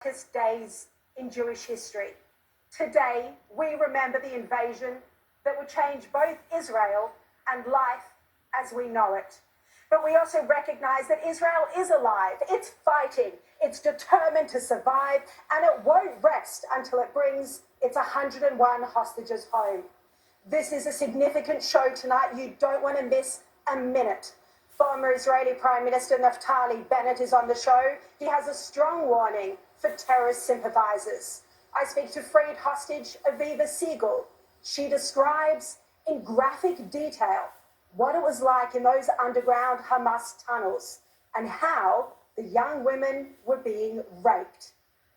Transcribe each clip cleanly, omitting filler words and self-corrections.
darkest days in Jewish history. Today, we remember the invasion that would change both Israel and life as we know it. But we also recognize that Israel is alive, it's fighting, it's determined to survive, and it won't rest until it brings its 101 hostages home. This is a significant show tonight. You don't want to miss a minute. Former Israeli Prime Minister Naftali Bennett is on the show. He has a strong warning for terrorist sympathizers. I speak to freed hostage Aviva Siegel. She describes in graphic detail what it was like in those underground Hamas tunnels and how the young women were being raped.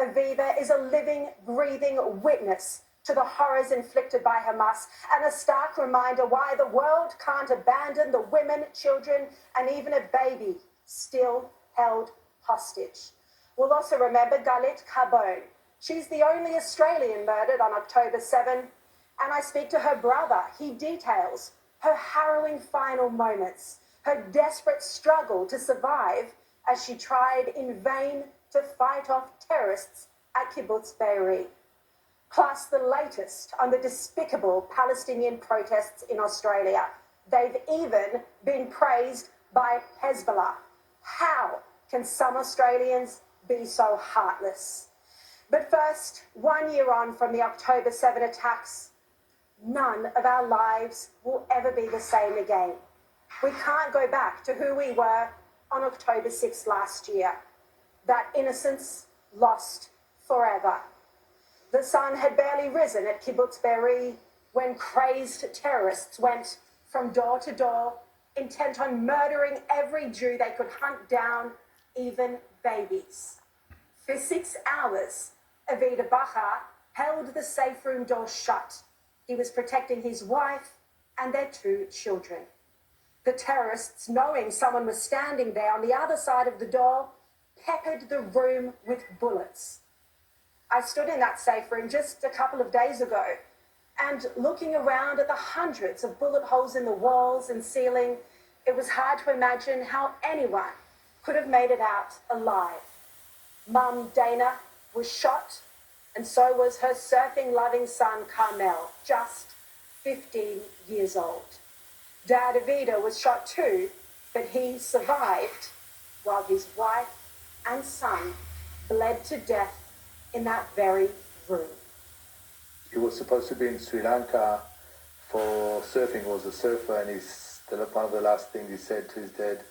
Aviva is a living, breathing witness to the horrors inflicted by Hamas and a stark reminder why the world can't abandon the women, children, and even a baby still held hostage. We'll also remember Galit Carbone. She's the only Australian murdered on October 7, and I speak to her brother. He details her harrowing final moments, her desperate struggle to survive as she tried in vain to fight off terrorists at Kibbutz Be'eri. Plus the latest on the despicable Palestinian protests in Australia. They've even been praised by Hezbollah. How can some Australians be so heartless? But first, 1 year on from the October 7 attacks, none of our lives will ever be the same again. We can't go back to who we were on October 6 last year. That innocence lost forever. The sun had barely risen at Kibbutz Be'eri when crazed terrorists went from door to door, intent on murdering every Jew they could hunt down, even babies. For 6 hours, Avida Bacha held the safe room door shut. He was protecting his wife and their 2 children. The terrorists, knowing someone was standing there on the other side of the door, peppered the room with bullets. I stood in that safe room just a couple of days ago, and looking around at the hundreds of bullet holes in the walls and ceiling, it was hard to imagine how anyone could have made it out alive. Mum Dana was shot, and so was her surfing-loving son Carmel, just 15 years old. Dad Avida was shot too, but he survived while his wife and son bled to death in that very room. He was supposed to be in Sri Lanka for surfing. He was a surfer, and one of the last things he said to his dad,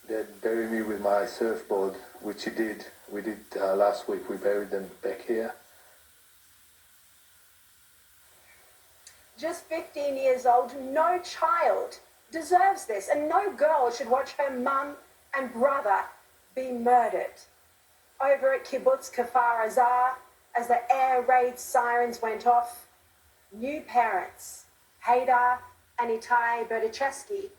"Dad, bury me with my surfboard," which he did. We did last week. We buried them back here. Just 15 years old, no child deserves this, and no girl should watch her mum and brother be murdered. Over at Kibbutz Kfar Azar, as the air raid sirens went off, new parents, Haydar and Itai Berdichevsky,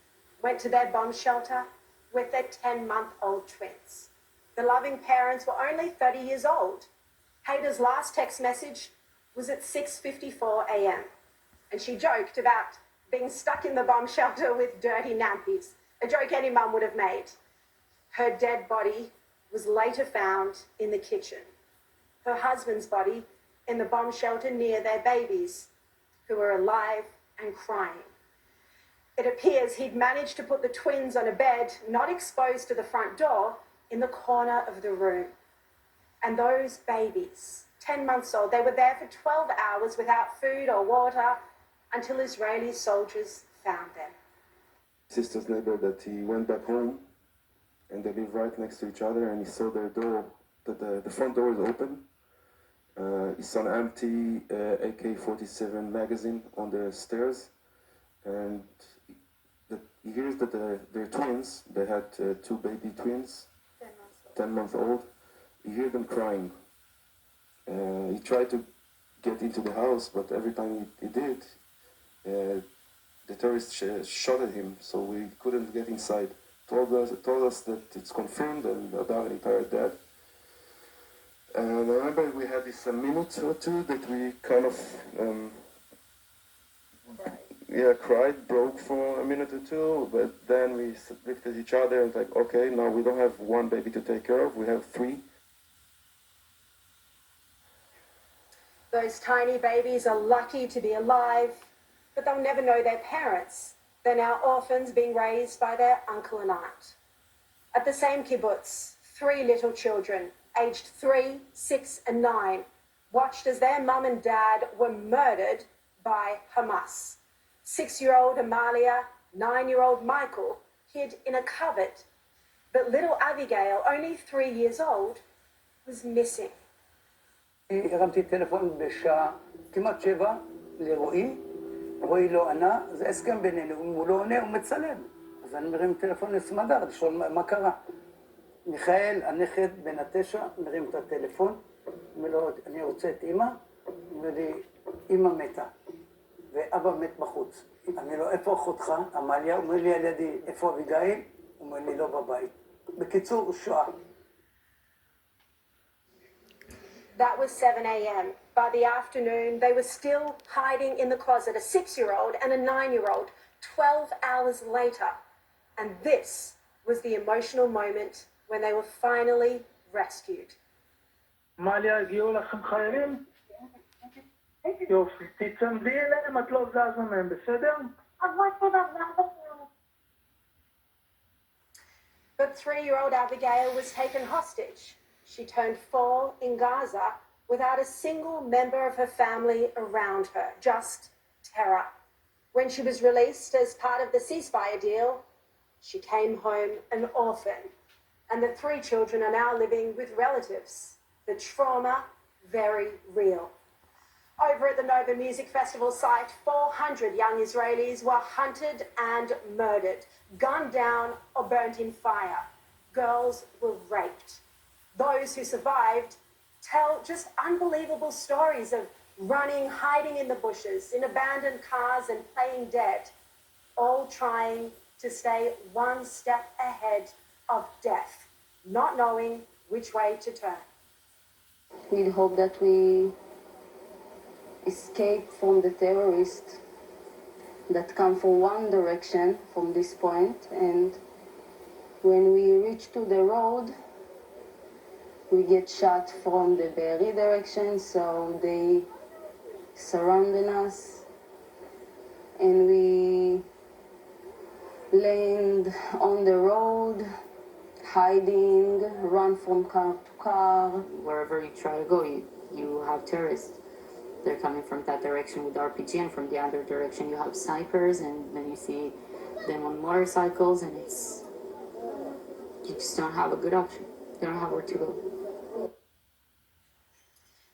went to their bomb shelter with their 10-month-old twins. The loving parents were only 30 years old. Haydar's last text message was at 6:54 a.m. and she joked about being stuck in the bomb shelter with dirty nappies, a joke any mum would have made. Her dead body was later found in the kitchen. Her husband's body in the bomb shelter near their babies, who were alive and crying. It appears he'd managed to put the twins on a bed, not exposed to the front door, in the corner of the room. And those babies, 10 months old, they were there for 12 hours without food or water until Israeli soldiers found them. Sister's neighbor that he went back home, and they live right next to each other, and he saw their door, that the front door is open. He saw an empty AK-47 magazine on the stairs, and he hears that they're twins. They had 2 baby twins, 10 months old. He heard them crying. He tried to get into the house, but every time he did, the terrorists shot at him, so we couldn't get inside. Told us that it's confirmed and Adam and Itai are dead. And I remember we had this a minute or two that we kind of cried, broke for a minute or two, but then we looked at each other and like, okay, now we don't have 1 baby to take care of, we have 3. Those tiny babies are lucky to be alive, but they'll never know their parents. They're now orphans being raised by their uncle and aunt. At the same kibbutz, 3 little children, aged 3, 6, and 9, watched as their mum and dad were murdered by Hamas. 6-year-old Amalia, 9-year-old Michael hid in a cupboard, but little Abigail, only 3 years old, was missing. הרמתי טלפון בשעה כמעט 7 לרועי, רועי לא ענה, זה הסכם בינינו, אם הוא לא עונה הוא מצלם. אז אני מרים טלפון לסמדר, לשאול מה קרה. מיכאל, הנכד בן 9, מרים את הטלפון, אומר לו, אני רוצה את אמא, אומר לי, אמא מתה, ואבא מת בחוץ. אני לא, איפה אחותך? עמליה, אומר לי על ידי, איפה אביגיל? אומר לי, לא בבית. בקיצור, שואה. That was 7 a.m. By the afternoon, they were still hiding in the closet, a 6-year-old and a 9-year-old, 12 hours later. And this was the emotional moment when they were finally rescued. עמליה, הגיעו לכם חיילים? יופי, תצמדי אליהם, את לא זזה מהם, בסדר? But 3-year-old Abigail was taken hostage. She turned 4 in Gaza without a single member of her family around her, just terror. When she was released as part of the ceasefire deal, she came home an orphan. And the 3 children are now living with relatives. The trauma, very real. Over at the Nova Music Festival site, 400 young Israelis were hunted and murdered, gunned down or burnt in fire. Girls were raped. Those who survived tell just unbelievable stories of running, hiding in the bushes, in abandoned cars and playing dead, all trying to stay one step ahead of death, not knowing which way to turn. We hope that we escape from the terrorists that come from one direction from this point, and when we reach to the road, we get shot from the Be'eri direction, so they surrounded us, and we land on the road, hiding, run from car to car. Wherever you try to go, you have terrorists. They're coming from that direction with RPG, and from the other direction you have snipers, and then you see them on motorcycles, and you just don't have a good option. You don't have where to go.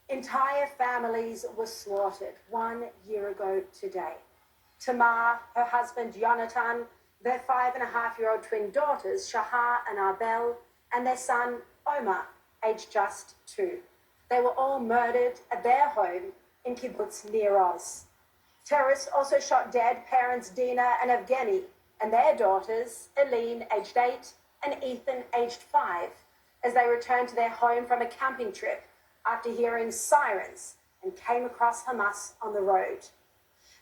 Entire families were slaughtered 1 year ago today. Tamar, her husband Jonathan, their 5.5-year-old twin daughters, Shahar and Arbel, and their son, Omar, aged just 2. They were all murdered at their home in kibbutz Nir Oz. Terrorists also shot dead parents Dina and Evgeny, and their daughters, Eileen, aged 8, and Ethan, aged 5, as they returned to their home from a camping trip after hearing sirens and came across Hamas on the road.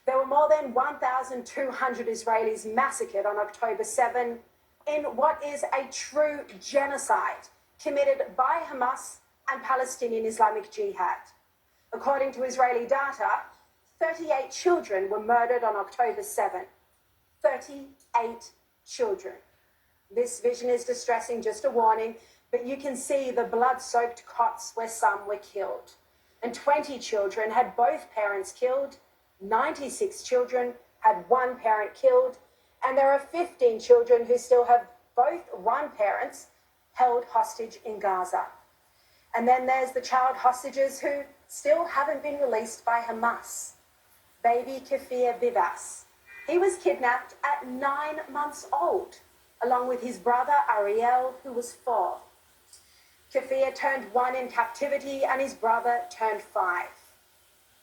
There were more than 1,200 Israelis massacred on October 7 in what is a true genocide committed by Hamas and Palestinian Islamic Jihad. According to Israeli data, 38 children were murdered on October 7. 38 children. This vision is distressing, just a warning, but you can see the blood-soaked cots where some were killed. And 20 children had both parents killed, 96 children had one parent killed, and there are 15 children who still have both one parents held hostage in Gaza. And then there's the child hostages who still haven't been released by Hamas. Baby Kafir Bivas. He was kidnapped at 9 months old, along with his brother Ariel, who was 4. Kafir turned 1 in captivity and his brother turned 5.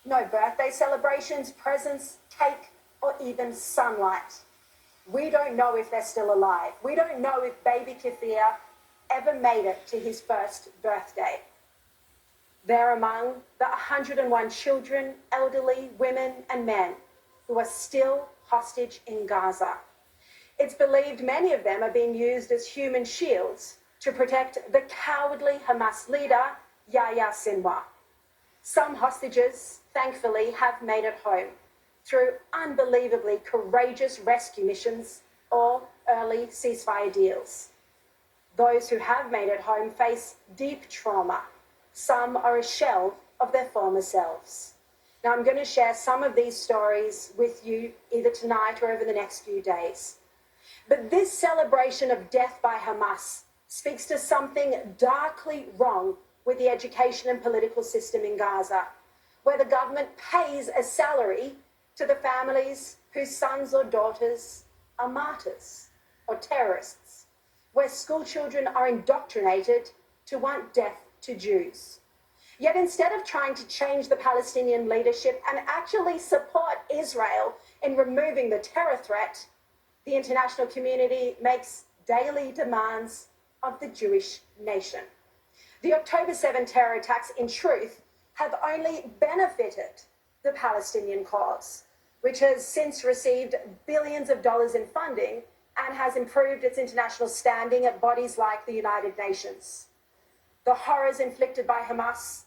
No birthday celebrations, presents, cake, or even sunlight. We don't know if they're still alive. We don't know if baby Kafir ever made it to his first birthday. They're among the 101 children, elderly, women, and men who are still hostage in Gaza. It's believed many of them are being used as human shields to protect the cowardly Hamas leader, Yahya Sinwar. Some hostages, thankfully, have made it home through unbelievably courageous rescue missions or early ceasefire deals. Those who have made it home face deep trauma. Some are a shell of their former selves. Now, I'm going to share some of these stories with you either tonight or over the next few days. But this celebration of death by Hamas speaks to something darkly wrong with the education and political system in Gaza, where the government pays a salary to the families whose sons or daughters are martyrs or terrorists, where school children are indoctrinated to want death to Jews. Yet instead of trying to change the Palestinian leadership and actually support Israel in removing the terror threat, the international community makes daily demands of the Jewish nation. The October 7 terror attacks, in truth, have only benefited the Palestinian cause, which has since received billions of dollars in funding and has improved its international standing at bodies like the United Nations. The horrors inflicted by Hamas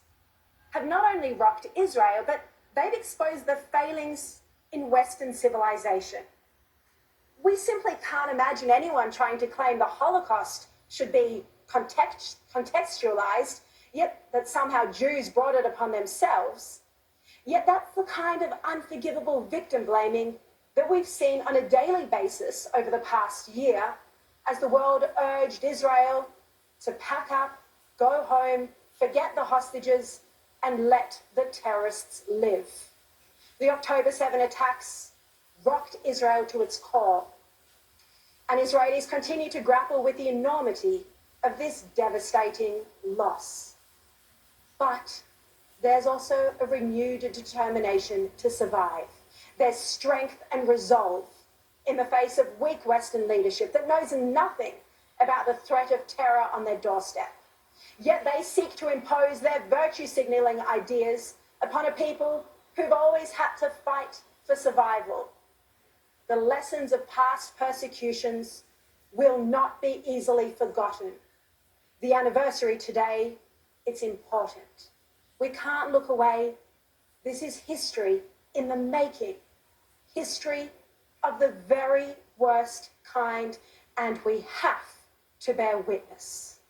have not only rocked Israel, but they've exposed the failings in Western civilization. We simply can't imagine anyone trying to claim the Holocaust should be contextualized, yet that somehow Jews brought it upon themselves. Yet that's the kind of unforgivable victim blaming that we've seen on a daily basis over the past year as the world urged Israel to pack up, go home, forget the hostages, and let the terrorists live. The October 7 attacks rocked Israel to its core, and Israelis continue to grapple with the enormity of this devastating loss. But there's also a renewed determination to survive. There's strength and resolve in the face of weak Western leadership that knows nothing about the threat of terror on their doorstep. Yet they seek to impose their virtue-signaling ideas upon a people who've always had to fight for survival. The lessons of past persecutions will not be easily forgotten. The anniversary today, it's important. We can't look away. This is history in the making. History of the very worst kind, and we have to bear witness.